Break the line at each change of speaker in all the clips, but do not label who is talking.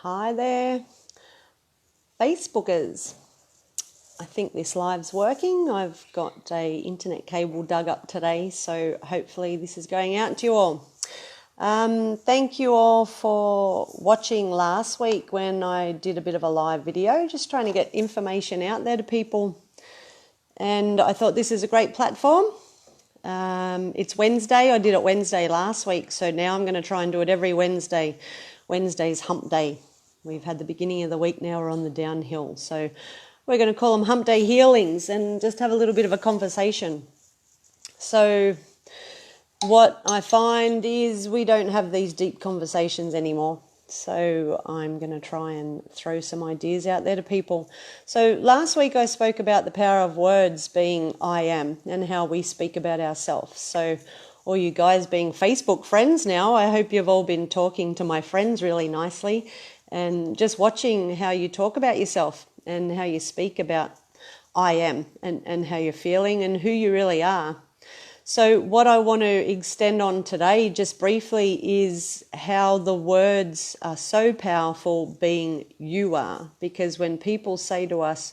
Hi there, Facebookers. I think this live's working. I've got a internet cable dug up today, so hopefully this is going out to you all. Thank you all for watching last week when I did a bit of a live video, just trying to get information out there to people. And I thought this is a great platform. It's Wednesday. I did it Wednesday last week, so now I'm going to try and do it every Wednesday. Wednesday's Hump Day. We've had the beginning of the week, now we're on the downhill. So we're going to call them Humpday Healings and just have a little bit of a conversation. So what I find is we don't have these deep conversations anymore. So I'm going to try and throw some ideas out there to people. So last week I spoke about the power of words being I am and how we speak about ourselves. So all you guys being Facebook friends now, I hope you've all been talking to my friends really nicely and just watching how you talk about yourself and how you speak about I am and how you're feeling and who you really are. So what I want to extend on today just briefly is how the words are so powerful being you are, because when people say to us,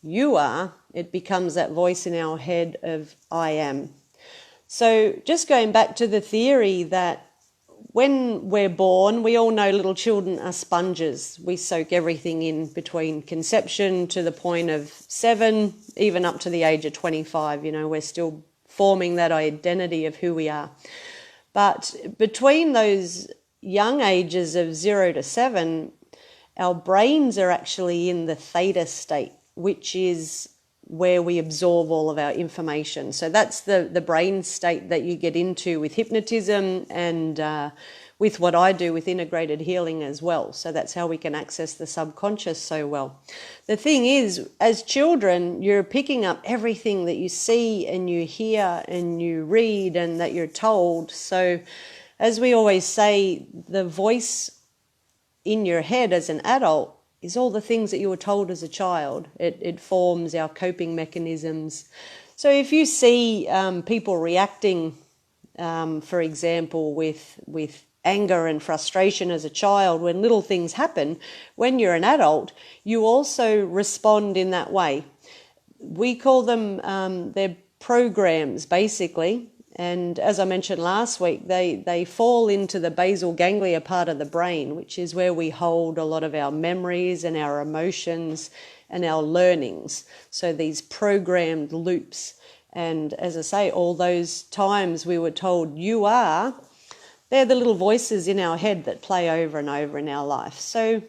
you are, it becomes that voice in our head of I am. So just going back to the theory that when we're born, we all know little children are sponges. We soak everything in between conception to the point of 7, even up to the age of 25. You know, we're still forming that identity of who we are. But between those young ages of 0 to 7, our brains are actually in the theta state, which is where we absorb all of our information. So that's the brain state that you get into with hypnotism and with what I do with integrated healing as well. So that's how we can access the subconscious so well. The thing is, as children, you're picking up everything that you see and you hear and you read and that you're told. So as we always say, the voice in your head as an adult is all the things that you were told as a child. It forms our coping mechanisms. So if you see people reacting, for example, with anger and frustration as a child, when little things happen, when you're an adult, you also respond in that way. We call them, they're programs, basically. And as I mentioned last week, they fall into the basal ganglia part of the brain, which is where we hold a lot of our memories and our emotions and our learnings. So these programmed loops. And as I say, all those times we were told you are, they're the little voices in our head that play over and over in our life. So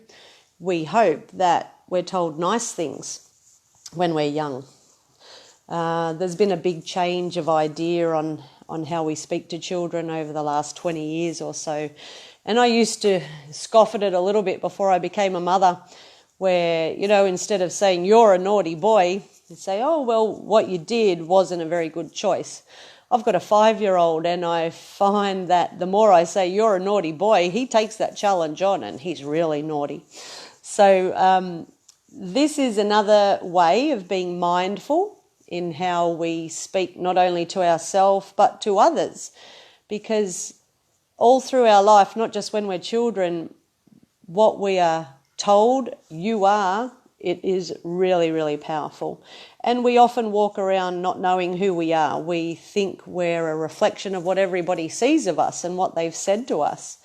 we hope that we're told nice things when we're young. There's been a big change of idea on how we speak to children over the last 20 years or so. And I used to scoff at it a little bit before I became a mother, where, you know, instead of saying you're a naughty boy, you say, oh, well, what you did wasn't a very good choice. I've got a 5-year-old and I find that the more I say you're a naughty boy, he takes that challenge on and he's really naughty. So this is another way of being mindful in how we speak, not only to ourselves but to others, because all through our life, not just when we're children, what we are told you are, it is really, really powerful. And we often walk around not knowing who we are. We think we're a reflection of what everybody sees of us and what they've said to us.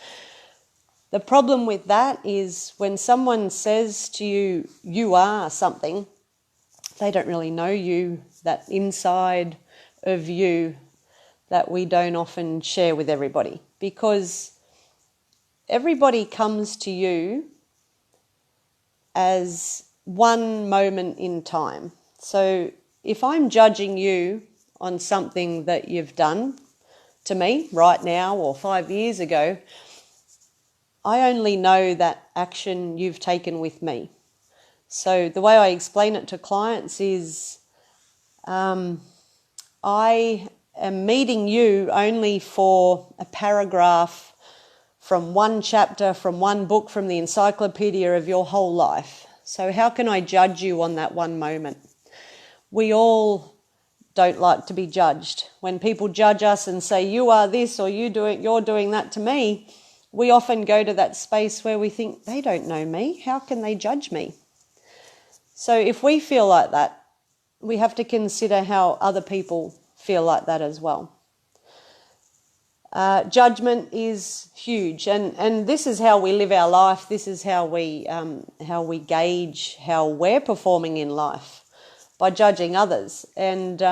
The problem with that is when someone says to you, you are something, they don't really know you, that inside of you that we don't often share with everybody, because everybody comes to you as one moment in time. So if I'm judging you on something that you've done to me right now or 5 years ago, I only know that action you've taken with me. So the way I explain it to clients is I am meeting you only for a paragraph from one chapter, from one book, from the encyclopedia of your whole life. So how can I judge you on that one moment? We all don't like to be judged. When people judge us and say, you are this or you're doing that to me, we often go to that space where we think, they don't know me, how can they judge me? So if we feel like that, we have to consider how other people feel like that as well. Judgment is huge, and this is how we live our life. This is how we gauge how we're performing in life, by judging others. And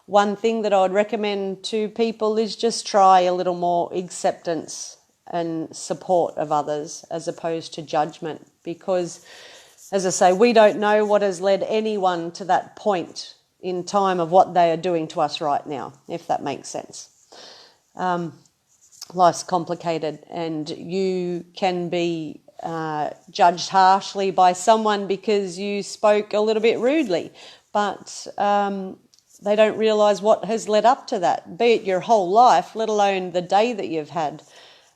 one thing that I would recommend to people is just try a little more acceptance and support of others as opposed to judgment, because, as I say, we don't know what has led anyone to that point in time of what they are doing to us right now, if that makes sense. Life's complicated, and you can be judged harshly by someone because you spoke a little bit rudely, but they don't realise what has led up to that, be it your whole life, let alone the day that you've had.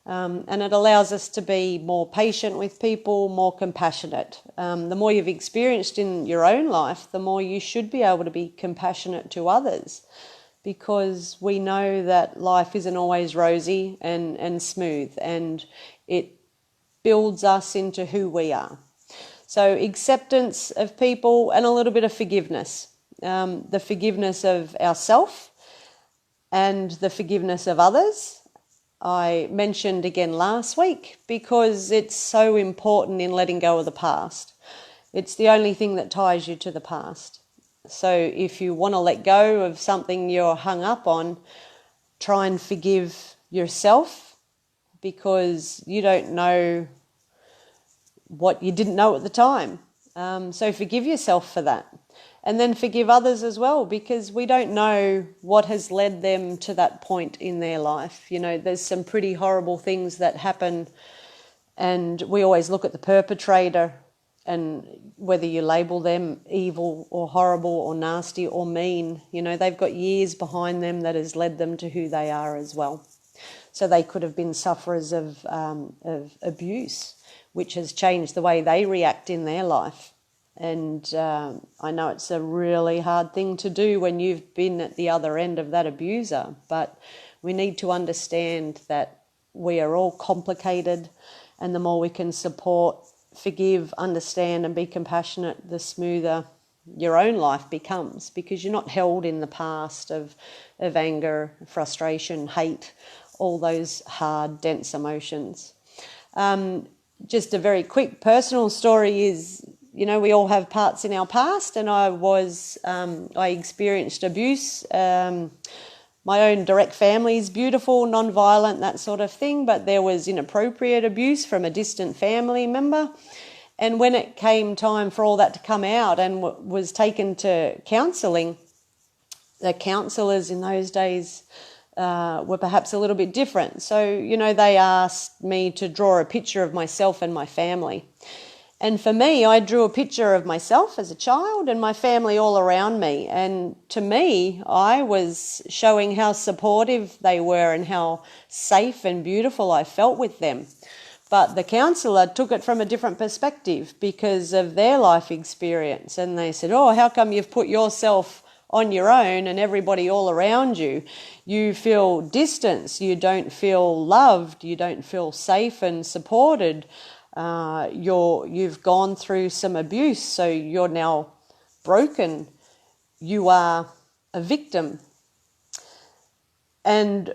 And it allows us to be more patient with people, more compassionate. The more you've experienced in your own life, the more you should be able to be compassionate to others, because we know that life isn't always rosy and smooth, and it builds us into who we are. So acceptance of people and a little bit of forgiveness. The forgiveness of ourselves and the forgiveness of others. I mentioned again last week, because it's so important in letting go of the past. It's the only thing that ties you to the past. So if you want to let go of something you're hung up on, try and forgive yourself, because you don't know what you didn't know at the time. So forgive yourself for that. And then forgive others as well, because we don't know what has led them to that point in their life. You know, there's some pretty horrible things that happen, and we always look at the perpetrator, and whether you label them evil or horrible or nasty or mean, you know, they've got years behind them that has led them to who they are as well. So they could have been sufferers of abuse, which has changed the way they react in their life. And I know it's a really hard thing to do when you've been at the other end of that abuser, but we need to understand that we are all complicated, and the more we can support, forgive, understand and be compassionate, the smoother your own life becomes, because you're not held in the past of anger, frustration, hate, all those hard, dense emotions. Just a very quick personal story is, you know, we all have parts in our past, and I experienced abuse. My own direct family is beautiful, non-violent, that sort of thing, but there was inappropriate abuse from a distant family member. And when it came time for all that to come out and was taken to counselling, the counsellors in those days were perhaps a little bit different. So, you know, they asked me to draw a picture of myself and my family. And for me, I drew a picture of myself as a child and my family all around me. And to me, I was showing how supportive they were and how safe and beautiful I felt with them. But the counsellor took it from a different perspective because of their life experience. And they said, oh, how come you've put yourself on your own and everybody all around you? You feel distance, you don't feel loved, you don't feel safe and supported. You've gone through some abuse, so you're now broken. You are a victim. And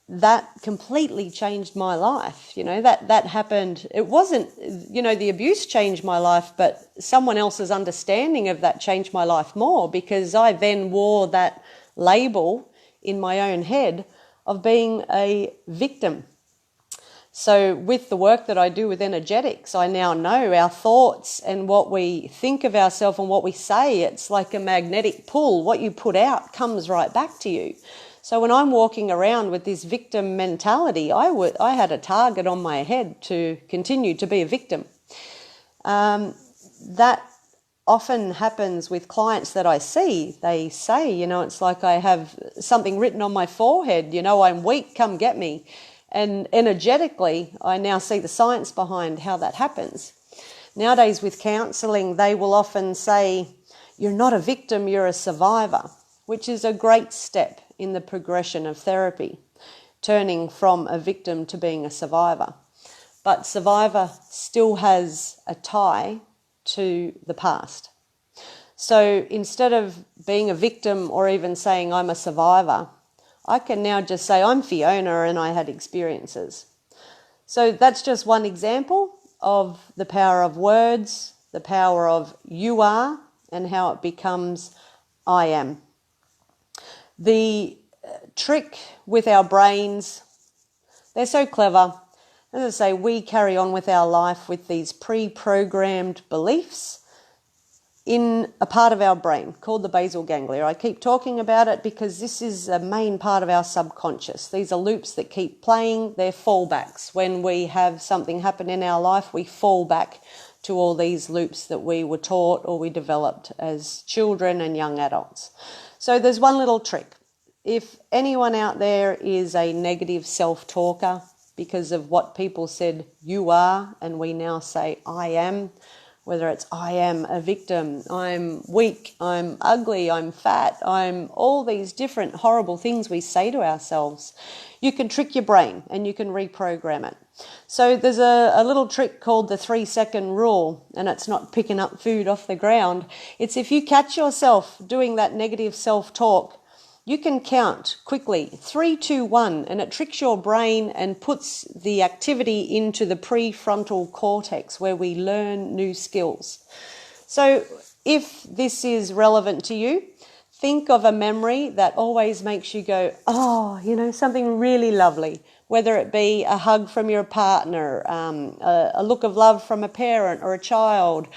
that completely changed my life. You know, that happened. It wasn't, you know, the abuse changed my life, but someone else's understanding of that changed my life more, because I then wore that label in my own head of being a victim. So with the work that I do with energetics, I now know our thoughts and what we think of ourselves and what we say, it's like a magnetic pull. What you put out comes right back to you. So when I'm walking around with this victim mentality, I had a target on my head to continue to be a victim. That often happens with clients that I see. They say, you know, it's like I have something written on my forehead, you know, I'm weak, come get me. And energetically, I now see the science behind how that happens. Nowadays with counselling, they will often say, you're not a victim, you're a survivor, which is a great step in the progression of therapy. turning from a victim to being a survivor. But survivor still has a tie to the past. So instead of being a victim or even saying I'm a survivor, I can now just say I'm Fiona and I had experiences. So that's just one example of the power of words, the power of you are, and how it becomes I am. The trick with our brains, they're so clever. As I say, we carry on with our life with these pre-programmed beliefs in a part of our brain called the basal ganglia. I keep talking about it because this is a main part of our subconscious. These are loops that keep playing. They're fallbacks. When we have something happen in our life, we fall back to all these loops that we were taught or we developed as children and young adults. So there's one little trick. If anyone out there is a negative self-talker because of what people said you are, and we now say I am, whether it's I am a victim, I'm weak, I'm ugly, I'm fat, I'm all these different horrible things we say to ourselves, you can trick your brain and you can reprogram it. So there's a little trick called the 3-second rule, and it's not picking up food off the ground. It's if you catch yourself doing that negative self-talk, you can count quickly, 3, 2, 1, and it tricks your brain and puts the activity into the prefrontal cortex where we learn new skills. So if this is relevant to you, think of a memory that always makes you go, oh, something really lovely, whether it be a hug from your partner, a look of love from a parent or a child,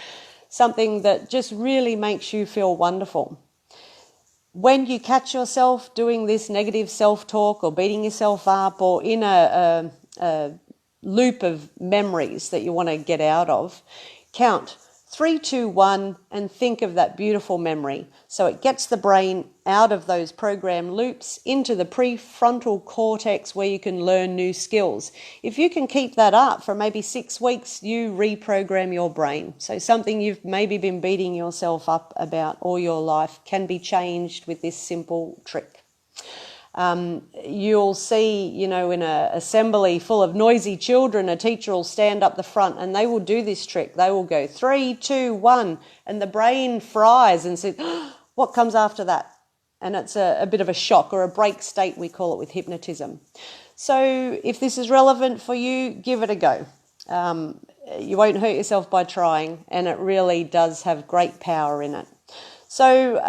something that just really makes you feel wonderful. When you catch yourself doing this negative self-talk or beating yourself up or in a loop of memories that you want to get out of, count 3, 2, 1 and think of that beautiful memory. So it gets the brain out of those program loops into the prefrontal cortex where you can learn new skills. If you can keep that up for maybe 6 weeks, you reprogram your brain. So something you've maybe been beating yourself up about all your life can be changed with this simple trick. You'll see, in an assembly full of noisy children, a teacher will stand up the front and they will do this trick. They will go 3, 2, 1, and the brain fries and says, oh, what comes after that? And it's a bit of a shock or a break state, we call it with hypnotism. So if this is relevant for you, give it a go. You won't hurt yourself by trying, and it really does have great power in it. So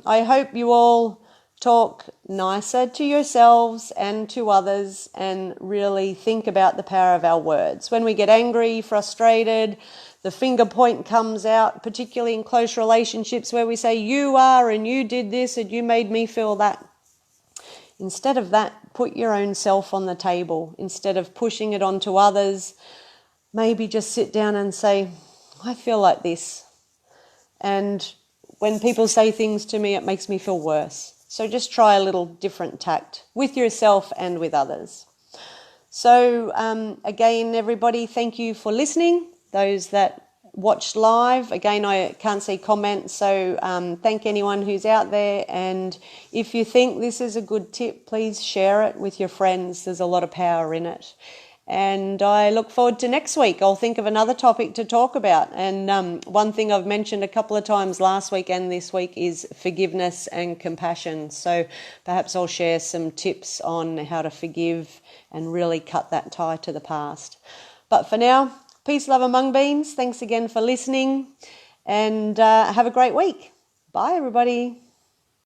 I hope you all talk nicer to yourselves and to others and really think about the power of our words. When we get angry, frustrated, the finger point comes out, particularly in close relationships where we say, you are and you did this and you made me feel that. Instead of that, put your own self on the table. Instead of pushing it onto others, maybe just sit down and say, I feel like this. And when people say things to me, it makes me feel worse. So just try a little different tact with yourself and with others. So again, everybody, thank you for listening. Those that watched live, again, I can't see comments, so thank anyone who's out there. And if you think this is a good tip, please share it with your friends. There's a lot of power in it. And I look forward to next week. I'll think of another topic to talk about. And one thing I've mentioned a couple of times last week and this week is forgiveness and compassion. So perhaps I'll share some tips on how to forgive and really cut that tie to the past. But for now, peace, love among beings. Thanks again for listening and have a great week. Bye, everybody.